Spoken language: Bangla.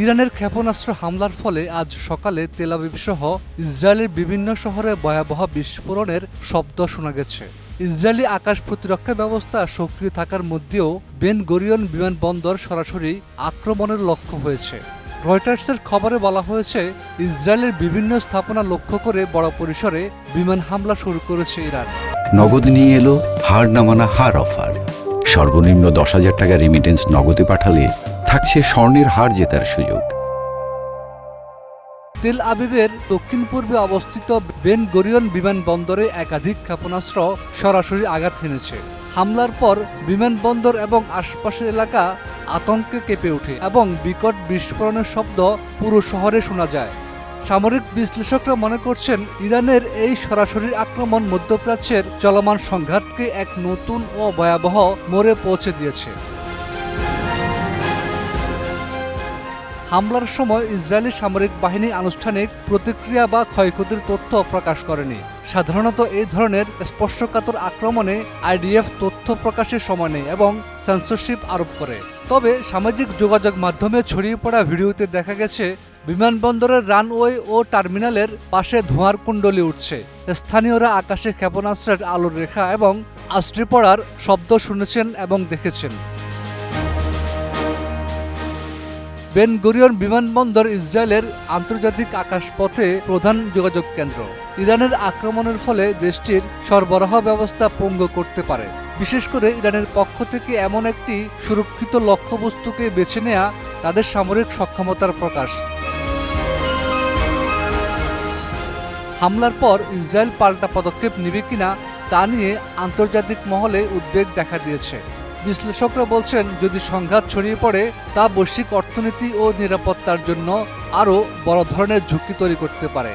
ইরানের ক্ষেপণাস্ত্র হামলার ফলে আজ সকালে তেল আবিব সহ ইসরায়েলের বিভিন্ন শহরে ভয়াবহ বিস্ফোরণের শব্দ শোনা গেছে। ইসরায়েলি আকাশ প্রতিরক্ষা ব্যবস্থা সক্রিয় থাকার মধ্যেও বেন গরিয়ন বিমানবন্দর সরাসরি আক্রমণের লক্ষ্য হয়েছে। রয়টার্সের খবরে বলা হয়েছে, ইসরায়েলের বিভিন্ন স্থাপনা লক্ষ্য করে বড় পরিসরে বিমান হামলা শুরু করেছে ইরান। নগদ নিয়ে এলো হার না মানা হার অফার। সর্বনিম্ন 10,000 টাকা রেমিটেন্স নগদে পাঠালে থাকছে স্বর্ণের হার জেতার সুযোগ। তেল আবিবের দক্ষিণ পূর্বে অবস্থিত বেন গরিয়ন বিমানবন্দরে একাধিক ক্ষেপণাস্ত্র সরাসরি আঘাত হেনেছে। হামলার পর বিমানবন্দর এবং আশপাশের এলাকা আতঙ্কে কেঁপে ওঠে এবং বিকট বিস্ফোরণের শব্দ পুরো শহরে শোনা যায়। সামরিক বিশ্লেষকরা মনে করছেন, ইরানের এই সরাসরি আক্রমণ মধ্যপ্রাচ্যের চলমান সংঘাতকে এক নতুন ও ভয়াবহ মোড়ে পৌঁছে দিয়েছে। হামলার সময় ইসরায়েলি সামরিক বাহিনী আনুষ্ঠানিক প্রতিক্রিয়া বা ক্ষয়ক্ষতির তথ্য প্রকাশ করেনি। সাধারণত এই ধরনের স্পর্শকাতর আক্রমণে আইডিএফ তথ্য প্রকাশের সময় নেই এবং সেন্সরশিপ আরোপ করে। তবে সামাজিক যোগাযোগ মাধ্যমে ছড়িয়ে পড়া ভিডিওতে দেখা গেছে, বিমানবন্দরের রানওয়ে ও টার্মিনালের পাশে ধোঁয়ার কুণ্ডলি উঠছে। স্থানীয়রা আকাশে ক্ষেপণাস্ত্রের আলোর রেখা এবং আছড়ে পড়ার শব্দ শুনেছেন এবং দেখেছেন। বেন গরিয়ন বিমানবন্দর ইসরায়েলের আন্তর্জাতিক আকাশপথে প্রধান যোগাযোগ কেন্দ্র। ইরানের আক্রমণের ফলে দেশটির সরবরাহ ব্যবস্থা পঙ্গু করতে পারে। বিশেষ করে ইরানের পক্ষ থেকে এমন একটি সুরক্ষিত লক্ষ্যবস্তুকে বেছে নেওয়া তাদের সামরিক সক্ষমতার প্রকাশ। হামলার পর ইসরায়েল পাল্টা পদক্ষেপ নেবে কিনা তা নিয়ে আন্তর্জাতিক মহলে উদ্বেগ দেখা দিয়েছে। বিশ্লেষকরা বলছেন, যদি সংঘাত ছড়িয়ে পড়ে তা বৈশ্বিক অর্থনীতি ও নিরাপত্তার জন্য আরও বড় ধরনের ঝুঁকি তৈরি করতে পারে।